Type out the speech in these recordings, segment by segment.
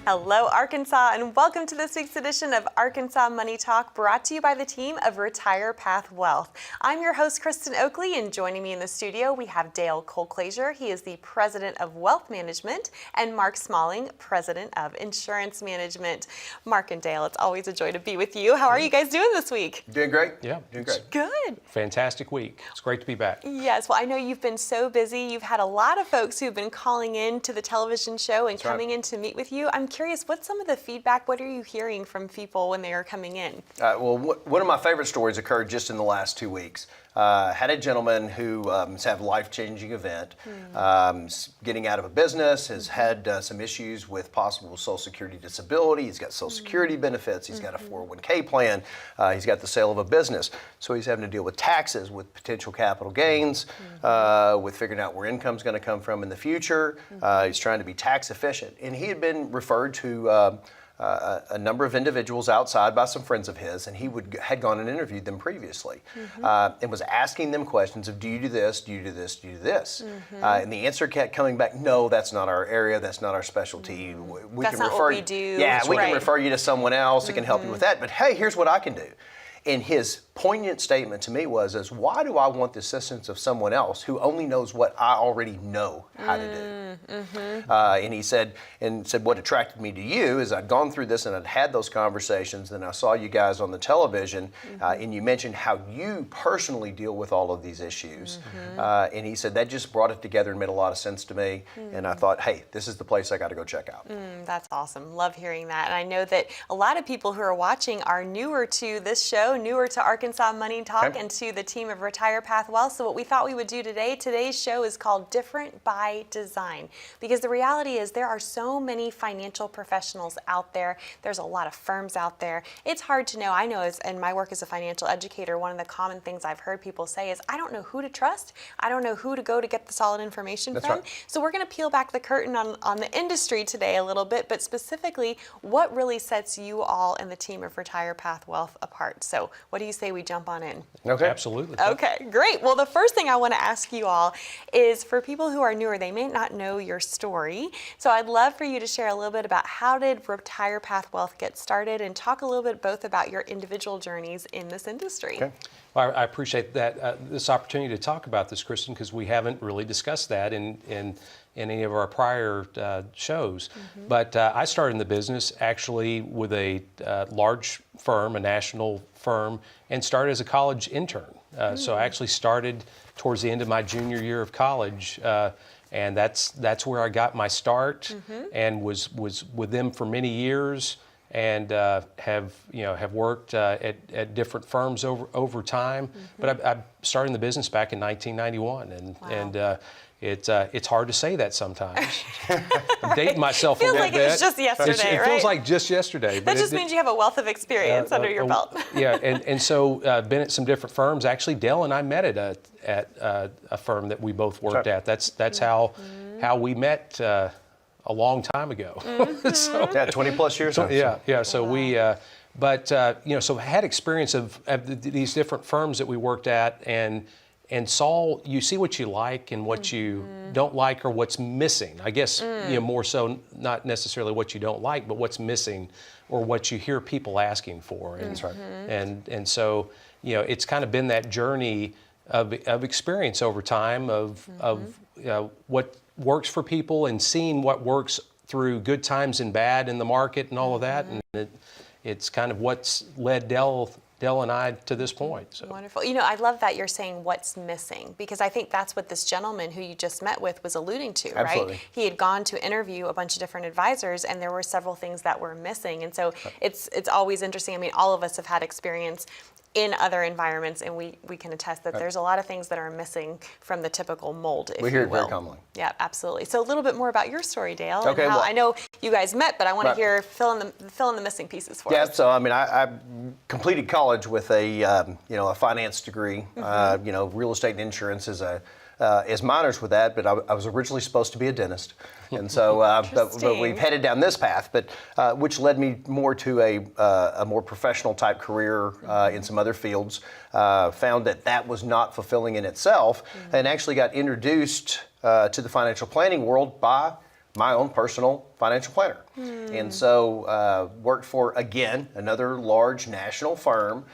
Hello, Arkansas, and welcome to this week's edition of Arkansas Money Talk, brought to you by the team of Retire Path Wealth. I'm your host, Kristen Oakley, and joining me in the studio, we have Dale Colclaser. He is the President of Wealth Management, and Mark Smalling, President of Insurance Management. Mark and Dale, it's always a joy to be with you. How are you guys doing this week? Doing great. Yeah. Doing great. Good. Fantastic week. It's great to be back. Yes, well, I know you've been so busy. You've had a lot of folks who've been calling in to the television show and coming in to meet with you. I'm curious, what's some of the feedback? What are you hearing from people when they are coming in? Well, one of my favorite stories occurred just in the last 2 weeks. Had a gentleman who has had a life-changing event, getting out of a business, has had some issues with possible Social Security disability. He's got Social Security benefits. He's got a 401k plan. He's got the sale of a business. So he's having to deal with taxes, with potential capital gains, with figuring out where income's going to come from in the future. He's trying to be tax efficient. And he had been referred to a number of individuals outside by some friends of his, and he had gone and interviewed them previously, and was asking them questions of, do you do this, do you do this, do you do this? And the answer kept coming back, no, that's not our area, that's not our specialty. We That's can not refer what we you, do. yeah, we Right. can refer you to someone else that can help you with that, but hey, here's what I can do. And his poignant statement to me was, why do I want the assistance of someone else who only knows what I already know how to do? And he said, what attracted me to you is I'd gone through this and I'd had those conversations, and I saw you guys on the television, and you mentioned how you personally deal with all of these issues. And he said, that just brought it together and made a lot of sense to me. And I thought, hey, this is the place I got to go check out. That's awesome. Love hearing that. And I know that a lot of people who are watching are newer to this show, newer to Arkansas Money Talk, and to the team of Retire Path Wealth. So what we thought we would do today, today's show is called Different by Design, because the reality is there are so many financial professionals out there. There's a lot of firms out there. It's hard to know. I know in my work as a financial educator, one of the common things I've heard people say is, I don't know who to trust. I don't know who to go to get the solid information from. Right. So we're going to peel back the curtain on the industry today a little bit, but specifically what really sets you all and the team of Retire Path Wealth apart. So what do you say we jump on in? Okay. Absolutely. Okay, great. Well, the first thing I want to ask you all is, for people who are newer, they may not know your story. So I'd love for you to share a little bit about how did Retire Path Wealth get started, and talk a little bit both about your individual journeys in this industry. Okay. Well, I appreciate that this opportunity to talk about this, Kristen, because we haven't really discussed that in any of our prior shows. But I started in the business actually with a large firm, a national firm, and started as a college intern. So I actually started towards the end of my junior year of college, and that's where I got my start, and was with them for many years, and have worked at different firms over time. But I started in the business back in 1991, and it's hard to say that sometimes. I'm dating myself a little bit. Feels like it was just yesterday, It right? feels like just yesterday. That just means you have a wealth of experience under your belt. Yeah, and so been at some different firms. Actually, Dale and I met at a firm that we both worked at. That's how we met a long time ago. So, Yeah, 20 plus years. yeah. So we, so had experience of these different firms that we worked at, and saw, you see what you like and what you don't like, or what's missing. I guess more so not necessarily what you don't like, but what's missing, or what you hear people asking for. And, That's right. And so it's kind of been that journey of experience over time of what works for people, and seeing what works through good times and bad in the market and all of that. And it's kind of what's led Dell and I to this point. So. Wonderful. I love that you're saying what's missing, because I think that's what this gentleman who you just met with was alluding to, Absolutely. right? He had gone to interview a bunch of different advisors, and there were several things that were missing. And so it's always interesting. I mean, all of us have had experience in other environments, and we can attest that there's a lot of things that are missing from the typical mold, if We hear you it will. very commonly. Yeah, absolutely. So a little bit more about your story, Dale. Okay, and how, well- I know you guys met, but I want to Right. hear fill in the missing pieces for Yeah, us. so I mean, I completed college with a finance degree. Real estate and insurance as minors with that, but I was originally supposed to be a dentist, and so but we've headed down this path, but which led me more to a more professional type career in some other fields. Found that was not fulfilling in itself, and actually got introduced to the financial planning world by my own personal financial planner. And so worked for, again, another large national firm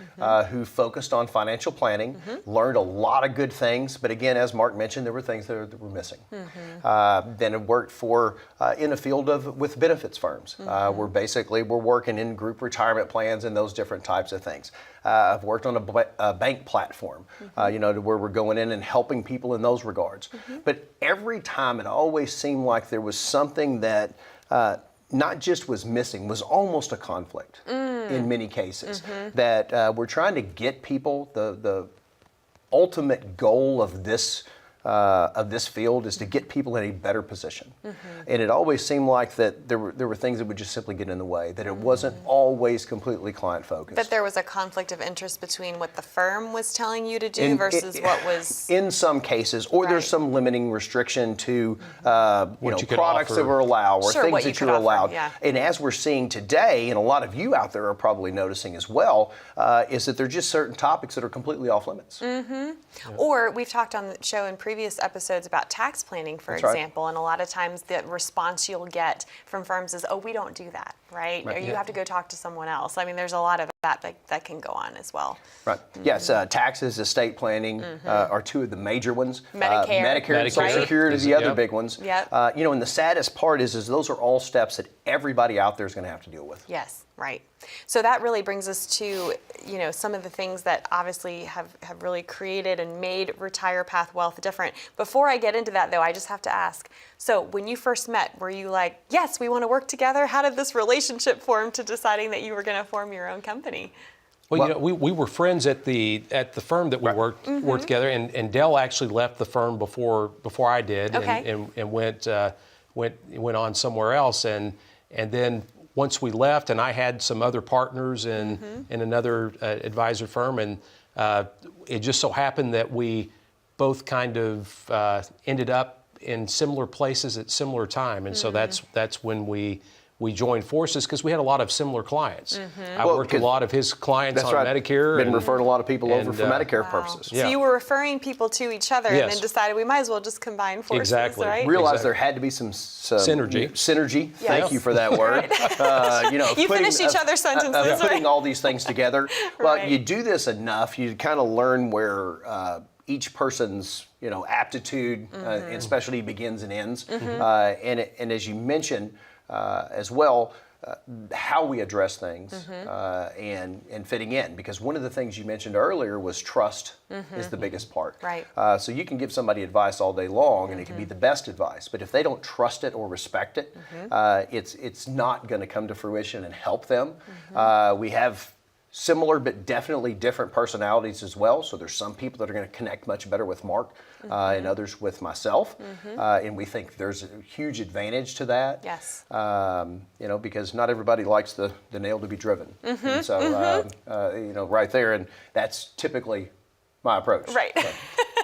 who focused on financial planning, learned a lot of good things, but again, as Mark mentioned, there were things that were missing. Then I worked for, in a field with benefits firms, where basically we're working in group retirement plans and those different types of things. I've worked on a bank platform, to where we're going in and helping people in those regards. But every time it always seemed like there was something that not just was missing, was almost a conflict in many cases. That we're trying to get people, the ultimate goal of this field is to get people in a better position. And it always seemed like that there were things that would just simply get in the way, that it wasn't always completely client focused. That there was a conflict of interest between what the firm was telling you to do versus what was... In some cases, or there's some limiting restriction to products that were allowed or things that you're allowed. And as we're seeing today, and a lot of you out there are probably noticing as well, is that there are just certain topics that are completely off limits. Or we've talked on the show in previous episodes about tax planning, for example, and a lot of times the response you'll get from firms is, oh, we don't do that, right? Or you have to go talk to someone else. I mean, there's a lot of that can go on as well. Right. Yes, taxes, estate planning are two of the major ones. Medicare and Social Security are the other big ones. Yep. And the saddest part is those are all steps that everybody out there is going to have to deal with. Yes, right. So that really brings us to, some of the things that obviously have really created and made Retire Path Wealth different. Before I get into that, though, I just have to ask, so when you first met, were you like, yes, we want to work together? How did this relationship form to deciding that you were going to form your own company? Well, we were friends at the firm that we worked together, and Dell actually left the firm before I did, and went on somewhere else, and then once we left, and I had some other partners in another advisor firm, and it just so happened that we both kind of ended up in similar places at similar time, and so that's when we joined forces, because we had a lot of similar clients. I worked with a lot of his clients on Medicare. Been referred a lot of people over for Medicare purposes. So you were referring people to each other and then decided we might as well just combine forces, right? Realized there had to be some synergy. Synergy. Thank you for that word. You finish each other's sentences. Putting all these things together. Well, you do this enough, you kind of learn where each person's aptitude and specialty begins and ends. And as you mentioned, as well, how we address things and fitting in. Because one of the things you mentioned earlier was trust is the biggest part. Right. So you can give somebody advice all day long and it can be the best advice, but if they don't trust it or respect it, it's not going to come to fruition and help them. We have similar but definitely different personalities as well. So there's some people that are going to connect much better with Mark and others with myself. And we think there's a huge advantage to that. Yes. Because not everybody likes the nail to be driven. And so, right there, and that's typically my approach. Right. So.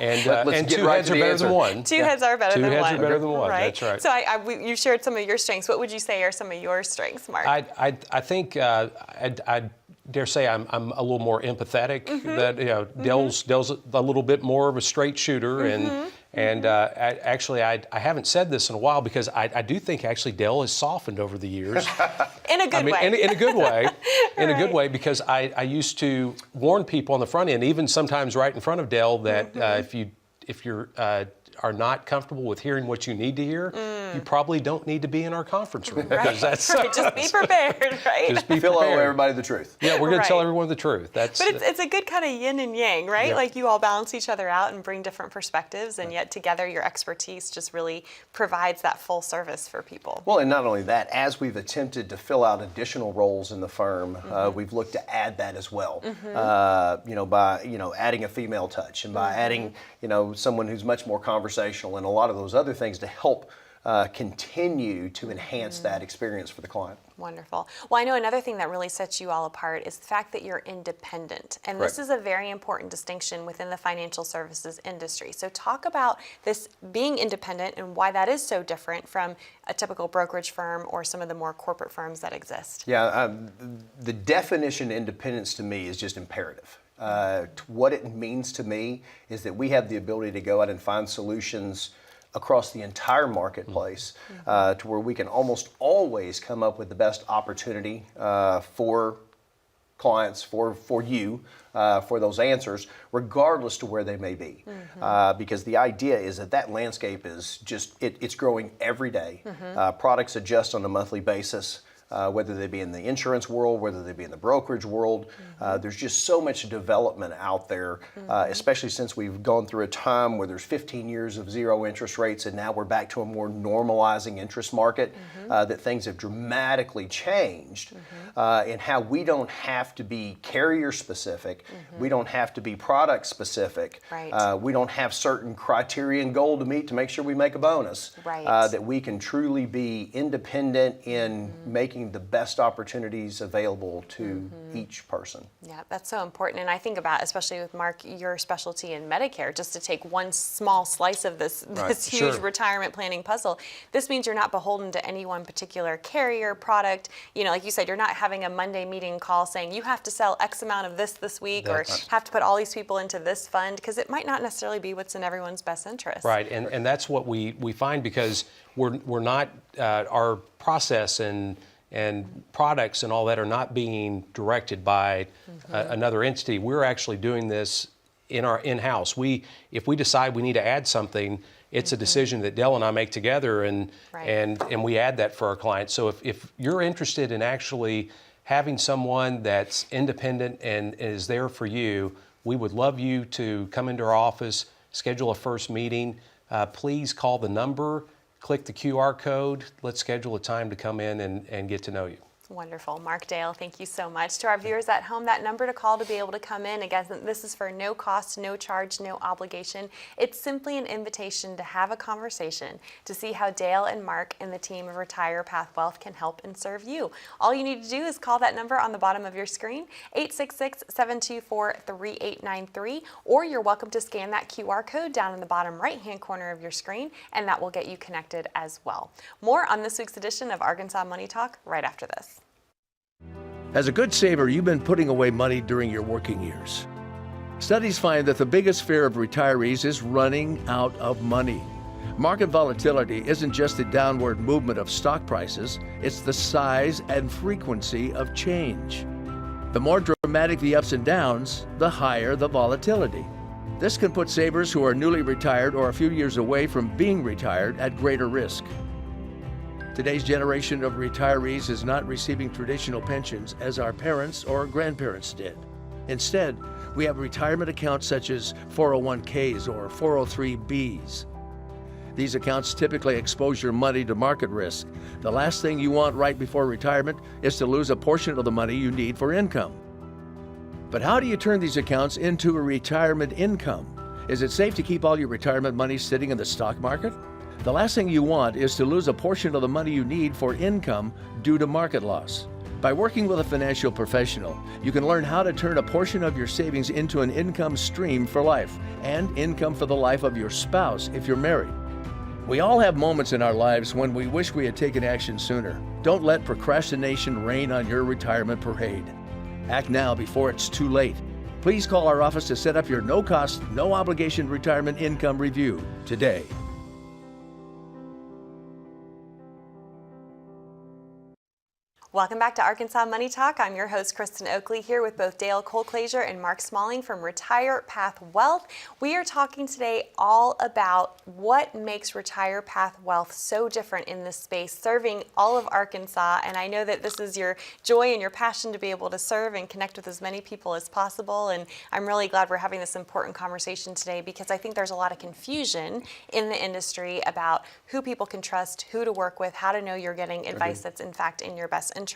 And two heads are better than one. Two heads are better than one. Two heads are better than one. Right. That's right. So you shared some of your strengths. What would you say are some of your strengths, Mark? I think I dare say I'm a little more empathetic. That Dell's a little bit more of a straight shooter, and I haven't said this in a while because I do think actually Dell has softened over the years. In a good way. In a good way. In a good way, because I used to warn people on the front end, even sometimes right in front of Dell, that if you are not comfortable with hearing what you need to hear, you probably don't need to be in our conference room. Right. Just be prepared, right? Just be Tell prepared. everybody the truth. Yeah, we're going to tell everyone the truth. But it's a good kind of yin and yang, right? Like you all balance each other out and bring different perspectives, and yet together your expertise just really provides that full service for people. Well, and not only that, as we've attempted to fill out additional roles in the firm, we've looked to add that as well. By adding a female touch and by adding someone who's much more conversational and a lot of those other things to help continue to enhance that experience for the client. Wonderful. Well, I know another thing that really sets you all apart is the fact that you're independent. And this is a very important distinction within the financial services industry. So talk about this being independent and why that is so different from a typical brokerage firm or some of the more corporate firms that exist. Yeah, the definition of independence to me is just imperative. What it means to me is that we have the ability to go out and find solutions across the entire marketplace to where we can almost always come up with the best opportunity for clients, for you, for those answers, regardless to where they may be. Because the idea is that landscape is just, it's growing every day. Products adjust on a monthly basis. Whether they be in the insurance world, whether they be in the brokerage world. There's just so much development out there, especially since we've gone through a time where there's 15 years of zero interest rates and now we're back to a more normalizing interest market, that things have dramatically changed in how we don't have to be carrier specific, we don't have to be product specific, we don't have certain criteria and goal to meet to make sure we make a bonus, that we can truly be independent in making the best opportunities available to each person. Yeah, that's so important. And I think about, especially with Mark, your specialty in Medicare, just to take one small slice of this huge retirement planning puzzle. This means you're not beholden to any one particular carrier, product. You know, like you said, you're not having a Monday meeting call saying you have to sell X amount of this week or have to put all these people into this fund, because it might not necessarily be what's in everyone's best interest. Right, and that's what we find, because we're not, our process and products and all that are not being directed by another entity. We're actually doing this in our in-house. If we decide we need to add something, it's a decision that Dell and I make together, and we add that for our clients. So if you're interested in actually having someone that's independent and is there for you, we would love you to come into our office, schedule a first meeting. Please call the number, click the QR code. Let's schedule a time to come in and get to know you. Wonderful. Mark Dale, thank you so much. To our viewers at home, that number to call to be able to come in, again, this is for no cost, no charge, no obligation. It's simply an invitation to have a conversation to see how Dale and Mark and the team of Retire Path Wealth can help and serve you. All you need to do is call that number on the bottom of your screen, 866-724-3893, or you're welcome to scan that QR code down in the bottom right-hand corner of your screen, and that will get you connected as well. More on this week's edition of Arkansas Money Talk right after this. As a good saver, you've been putting away money during your working years. Studies find that the biggest fear of retirees is running out of money. Market volatility isn't just the downward movement of stock prices, it's the size and frequency of change. The more dramatic the ups and downs, the higher the volatility. This can put savers who are newly retired or a few years away from being retired at greater risk. Today's generation of retirees is not receiving traditional pensions as our parents or grandparents did. Instead, we have retirement accounts such as 401ks or 403bs. These accounts typically expose your money to market risk. The last thing you want right before retirement is to lose a portion of the money you need for income. But how do you turn these accounts into a retirement income? Is it safe to keep all your retirement money sitting in the stock market? The last thing you want is to lose a portion of the money you need for income due to market loss. By working with a financial professional, you can learn how to turn a portion of your savings into an income stream for life and income for the life of your spouse if you're married. We all have moments in our lives when we wish we had taken action sooner. Don't let procrastination reign on your retirement parade. Act now before it's too late. Please call our office to set up your no-cost, no-obligation retirement income review today. Welcome back to Arkansas Money Talk. I'm your host, Kristen Oakley, here with both Dale Colclaser and Mark Smalling from Retire Path Wealth. We are talking today all about what makes Retire Path Wealth so different in this space, serving all of Arkansas. And I know that this is your joy and your passion to be able to serve and connect with as many people as possible. And I'm really glad we're having this important conversation today, because I think there's a lot of confusion in the industry about who people can trust, who to work with, how to know you're getting advice that's in fact in your best interest.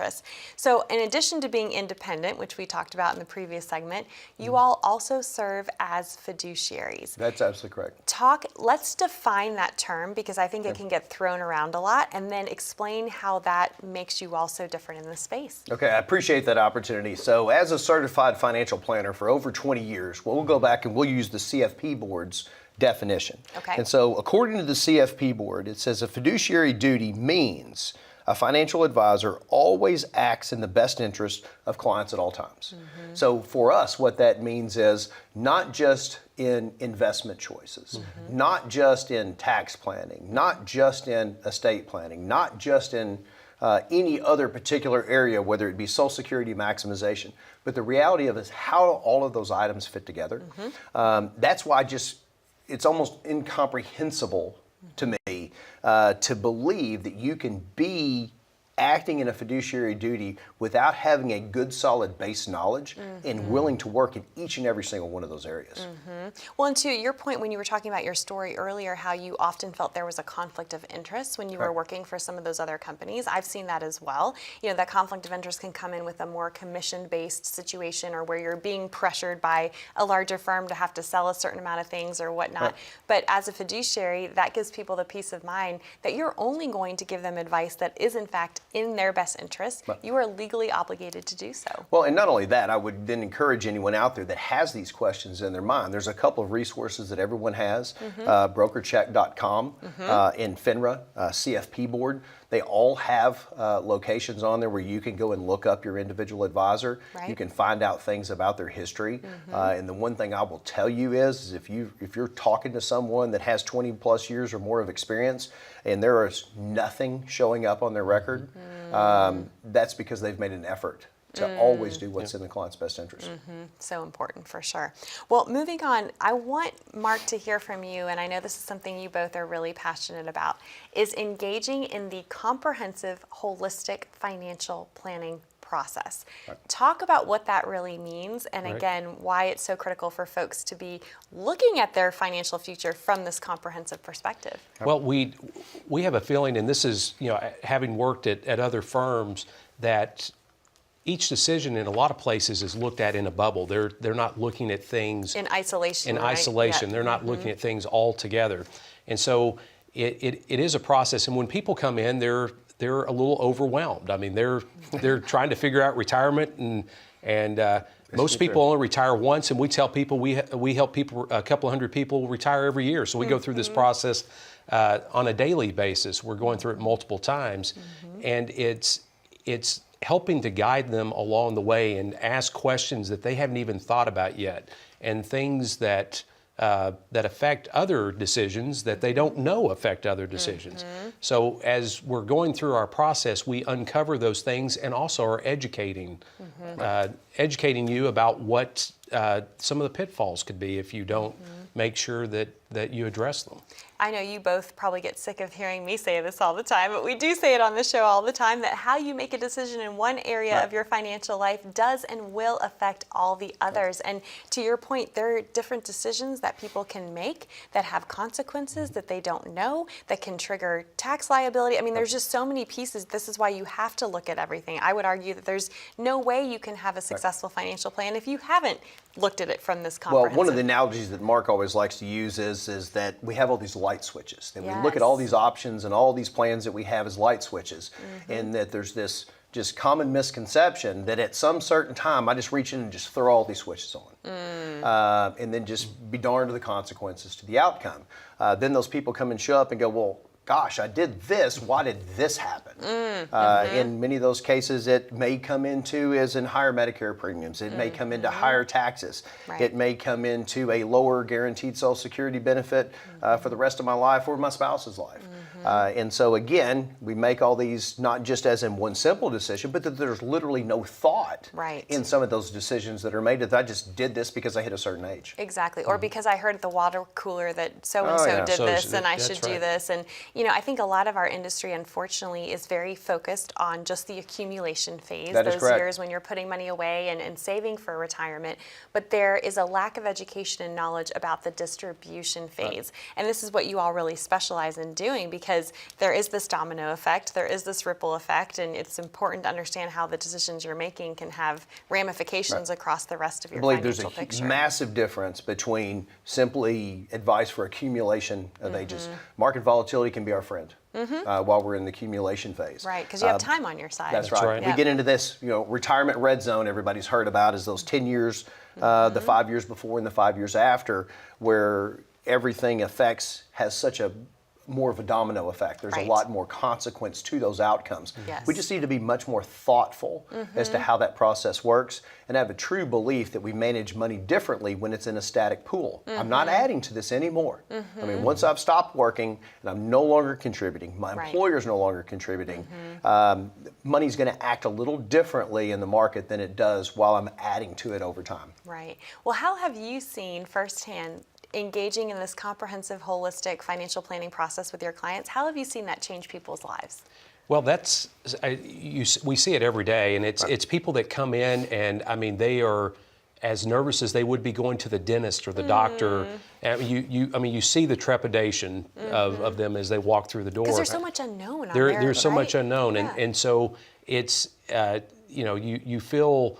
So in addition to being independent, which we talked about in the previous segment, you all also serve as fiduciaries. That's absolutely correct. Let's define that term, because I think it can get thrown around a lot, and then explain how that makes you all so different in this space. Okay, I appreciate that opportunity. So as a certified financial planner for over 20 years, we'll go back and we'll use the CFP board's definition. Okay. And so according to the CFP board, it says a fiduciary duty means A financial advisor always acts in the best interest of clients at all times. So for us, what that means is not just in investment choices, not just in tax planning, not just in estate planning, not just in any other particular area, whether it be Social Security maximization, but the reality of it is how all of those items fit together. That's why it's almost incomprehensible to me to believe that you can be acting in a fiduciary duty without having a good solid base knowledge and willing to work in each and every single one of those areas. Well, and to your point when you were talking about your story earlier, how you often felt there was a conflict of interest when you were working for some of those other companies. I've seen that as well. You know, that conflict of interest can come in with a more commission-based situation, or where you're being pressured by a larger firm to have to sell a certain amount of things or whatnot. But as a fiduciary, that gives people the peace of mind that you're only going to give them advice that is in fact in their best interest. You are legally obligated to do so. Well, and not only that, I would then encourage anyone out there that has these questions in their mind. There's a couple of resources that everyone has, brokercheck.com and FINRA, CFP board. They all have locations on there where you can go and look up your individual advisor. You can find out things about their history. And the one thing I will tell you is if you're talking to someone that has 20 plus years or more of experience and there is nothing showing up on their record, that's because they've made an effort to always do what's in the client's best interest. So important, for sure. Well, moving on, I want Mark to hear from you, and I know this is something you both are really passionate about, is engaging in the comprehensive, holistic financial planning process. Talk about what that really means, and again, why it's so critical for folks to be looking at their financial future from this comprehensive perspective. Well, we have a feeling, and this is, having worked at other firms, that each decision in a lot of places is looked at in a bubble. They're not looking at things in isolation. They're not looking at things all together. And so it is a process. And when people come in, they're a little overwhelmed. I mean, they're trying to figure out retirement, and most people only retire once. And we tell people we help people, a couple hundred people retire every year. So we go through this process on a daily basis. We're going through it multiple times, and it's helping to guide them along the way and ask questions that they haven't even thought about yet, and things that affect other decisions that they don't know affect other decisions. So as we're going through our process, we uncover those things and also are educating you about what some of the pitfalls could be if you don't make sure that you address them. I know you both probably get sick of hearing me say this all the time, but we do say it on the show all the time, that how you make a decision in one area of your financial life does and will affect all the others. And to your point, there are different decisions that people can make that have consequences that they don't know, that can trigger tax liability. I mean, there's just so many pieces. This is why you have to look at everything. I would argue that there's no way you can have a successful financial plan if you haven't looked at it from this comprehensive. Well, one of the analogies that Mark always likes to use is that we have all these light switches. And we look at all these options and all these plans that we have as light switches, and that there's this just common misconception that at some certain time I just reach in and just throw all these switches on, and then just be darned to the consequences, to the outcome. Then those people come and show up and go, well, gosh, I did this, why did this happen? In many of those cases, it may come into as in higher Medicare premiums. It may come into higher taxes. It may come into a lower guaranteed Social Security benefit for the rest of my life or my spouse's life. And so again, we make all these not just as in one simple decision, but that there's literally no thought in some of those decisions that are made that I just did this because I hit a certain age. Exactly, or because I heard at the water cooler that so-and-so did this and I should do this. And I think a lot of our industry, unfortunately, is very focused on just the accumulation phase, those years when you're putting money away and saving for retirement. But there is a lack of education and knowledge about the distribution phase. And this is what you all really specialize in doing, because there is this domino effect, there is this ripple effect, and it's important to understand how the decisions you're making can have ramifications across the rest of your financial picture. I believe there's a massive difference between simply advice for accumulation of ages. Market volatility can be our friend while we're in the accumulation phase. Right, because you have time on your side. That's right. We get into this, retirement red zone everybody's heard about, is those 10 years, the 5 years before and the 5 years after, where everything has such a more of a domino effect. There's Right. a lot more consequence to those outcomes. Yes. We just need to be much more thoughtful as to how that process works and have a true belief that we manage money differently when it's in a static pool. I'm not adding to this anymore. I mean, once I've stopped working and I'm no longer contributing, my Right. employer's no longer contributing, money's going to act a little differently in the market than it does while I'm adding to it over time. Right. Well, how have you seen firsthand engaging in this comprehensive, holistic financial planning process with your clients? How have you seen that change people's lives? Well, we see it every day, and it's people that come in, and I mean they are as nervous as they would be going to the dentist or the doctor. I mean, you see the trepidation of them as they walk through the door. Because there's so much unknown on There's so right? much unknown, Yeah. and so it's you feel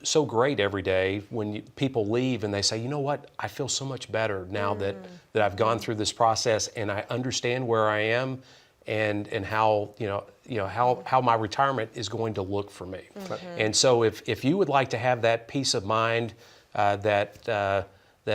so great every day when people leave and they say, you know what, I feel so much better now that I've gone through this process and I understand where I am and how how my retirement is going to look for me. And so if you would like to have that peace of mind that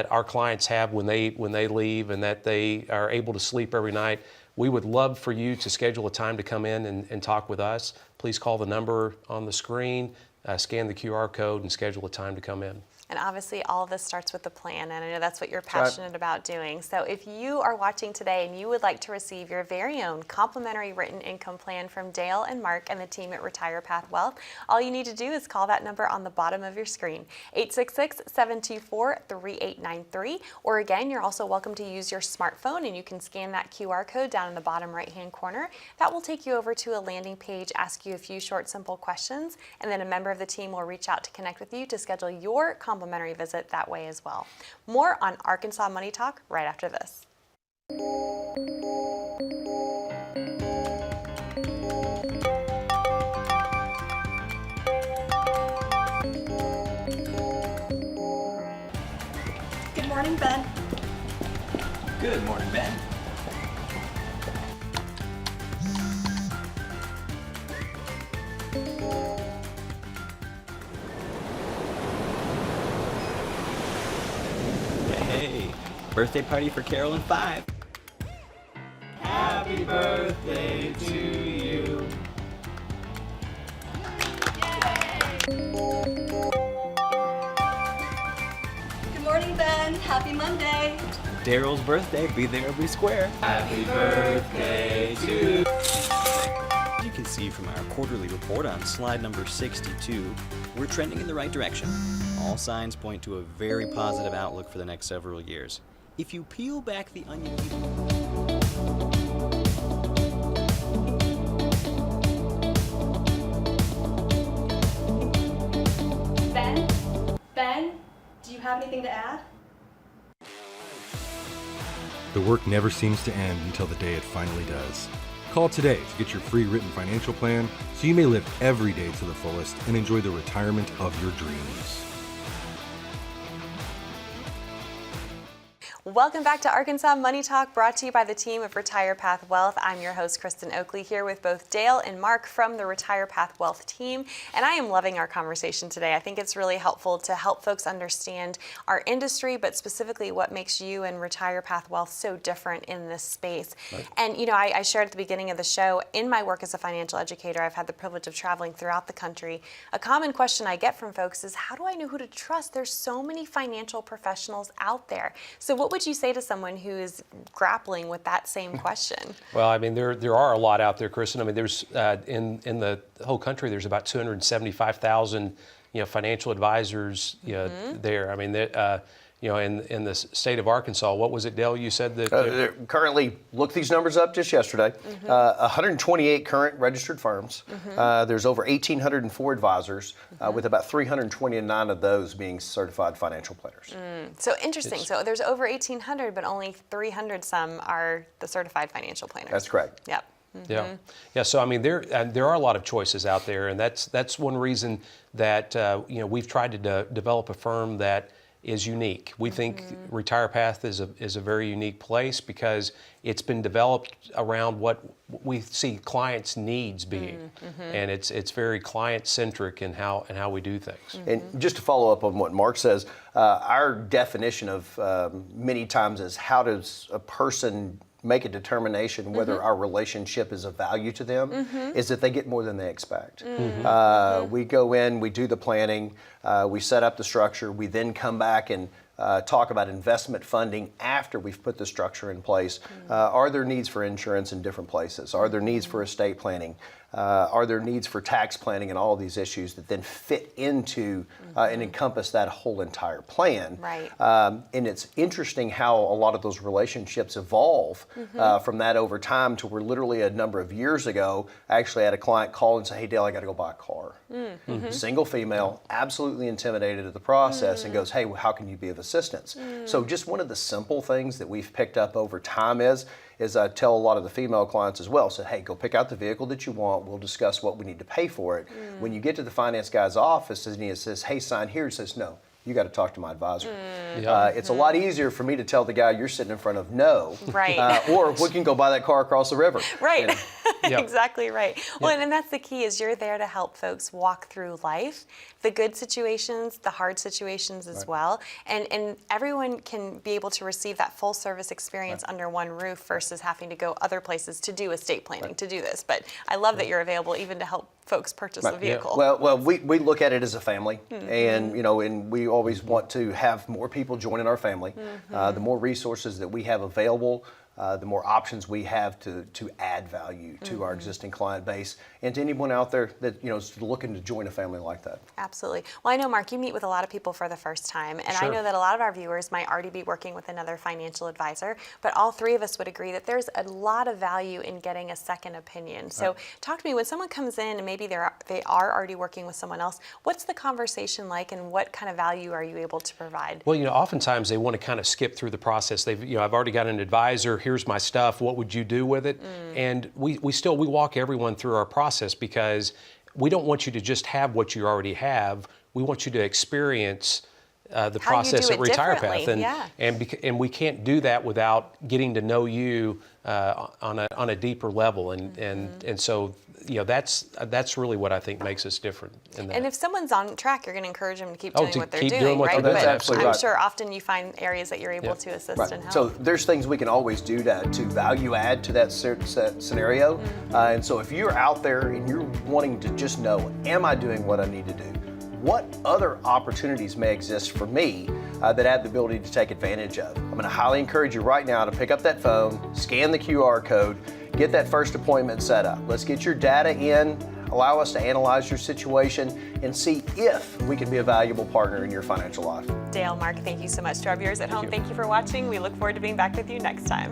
our clients have when they leave and that they are able to sleep every night, we would love for you to schedule a time to come in and talk with us. Please call the number on the screen, scan the QR code, and schedule a time to come in. And obviously all of this starts with the plan, and I know that's what you're passionate about doing. So if you are watching today and you would like to receive your very own complimentary written income plan from Dale and Mark and the team at Retire Path Wealth, all you need to do is call that number on the bottom of your screen, 866-724-3893. Or again, you're also welcome to use your smartphone and you can scan that QR code down in the bottom right-hand corner. That will take you over to a landing page, ask you a few short, simple questions, and then a member of the team will reach out to connect with you to schedule your complimentary visit that way as well. More on Arkansas Money Talk right after this. Good morning, Ben. Good morning, Ben. Hey, birthday party for Carol and 5. Happy birthday to you. Good morning, Ben. Happy Monday. Daryl's birthday, be there or be square. Happy birthday to you. As you can see from our quarterly report on slide number 62, we're trending in the right direction. All signs point to a very positive outlook for the next several years. If you peel back the onion Ben, do you have anything to add? The work never seems to end until the day it finally does. Call today to get your free written financial plan so you may live every day to the fullest and enjoy the retirement of your dreams. Welcome back to Arkansas Money Talk, brought to you by the team of Retire Path Wealth. I'm your host, Kristen Oakley, here with both Dale and Mark from the Retire Path Wealth team, and I am loving our conversation today. I think it's really helpful to help folks understand our industry, but specifically what makes you and Retire Path Wealth so different in this space. Right. And you know, I shared at the beginning of the show, in my work as a financial educator, I've had the privilege of traveling throughout the country. A common question I get from folks is, how do I know who to trust? There's so many financial professionals out there. So what would you say to someone who is grappling with that same question? Well, I mean, there are a lot out there, Kristen. I mean, there's in the whole country, there's about 275,000 financial advisors there. I mean, in the state of Arkansas, what was it, Dale? You said that Currently, looked these numbers up just yesterday. 128 current registered firms. There's over 1,804 advisors, with about 329 of those being certified financial planners. So interesting. So there's over 1,800, but only 300 some are the certified financial planners. That's correct. Yep. Yeah. So I mean, there are a lot of choices out there, and that's one reason that we've tried to develop a firm that is unique. We think Retire Path is a very unique place because it's been developed around what we see clients' needs being, and it's very client-centric in how we do things. And just to follow up on what Mark says, our definition of many times is how does a person make a determination whether our relationship is of value to them is that they get more than they expect. We go in, we do the planning, we set up the structure, we then come back and talk about investment funding after we've put the structure in place. Are there needs for insurance in different places? Are there needs for estate planning? Are there needs for tax planning and all of these issues that then fit into and encompass that whole entire plan? Right. And it's interesting how a lot of those relationships evolve from that over time to where literally a number of years ago, I actually had a client call and say, hey, Dale, I got to go buy a car. Single female, absolutely intimidated at the process and goes, hey, well, how can you be of assistance? So just one of the simple things that we've picked up over time is I tell a lot of the female clients as well, say, hey, go pick out the vehicle that you want. We'll discuss what we need to pay for it. When you get to the finance guy's office and he says, hey, sign here, he says, no, you got to talk to my advisor. It's a lot easier for me to tell the guy you're sitting in front of no. Right. Or we can go buy that car across the river. Right. You know? Exactly right. Well, and that's the key is you're there to help folks walk through life, the good situations, the hard situations as well. And everyone can be able to receive that full service experience under one roof versus having to go other places to do estate planning, to do this. But I love that you're available even to help folks purchase a vehicle. Well, we look at it as a family, and and we always want to have more people joining our family. The more resources that we have available, the more options we have to add value to our existing client base and to anyone out there that is looking to join a family like that. Absolutely. Well, I know, Mark, you meet with a lot of people for the first time, and I know that a lot of our viewers might already be working with another financial advisor, but all three of us would agree that there's a lot of value in getting a second opinion. So talk to me, when someone comes in and maybe they are already working with someone else, what's the conversation like and what kind of value are you able to provide? Well, oftentimes they want to kind of skip through the process. I've already got an advisor, here's my stuff, what would you do with it? And we walk everyone through our process because we don't want you to just have what you already have. We want you to experience the process at Retire Path, and we can't do that without getting to know you on a deeper level, and so that's really what I think makes us different in that. And if someone's on track, you're going to encourage them to keep doing what they're keep doing, what right? they're doing. But That's absolutely I'm right. sure often you find areas that you're able to assist and help. So there's things we can always do to value add to that scenario. And so if you're out there and you're wanting to just know, am I doing what I need to do? What other opportunities may exist for me that I have the ability to take advantage of? I'm going to highly encourage you right now to pick up that phone, scan the QR code, get that first appointment set up. Let's get your data in, allow us to analyze your situation, and see if we can be a valuable partner in your financial life. Dale, Mark, thank you so much. To our viewers at home, thank you for watching. We look forward to being back with you next time.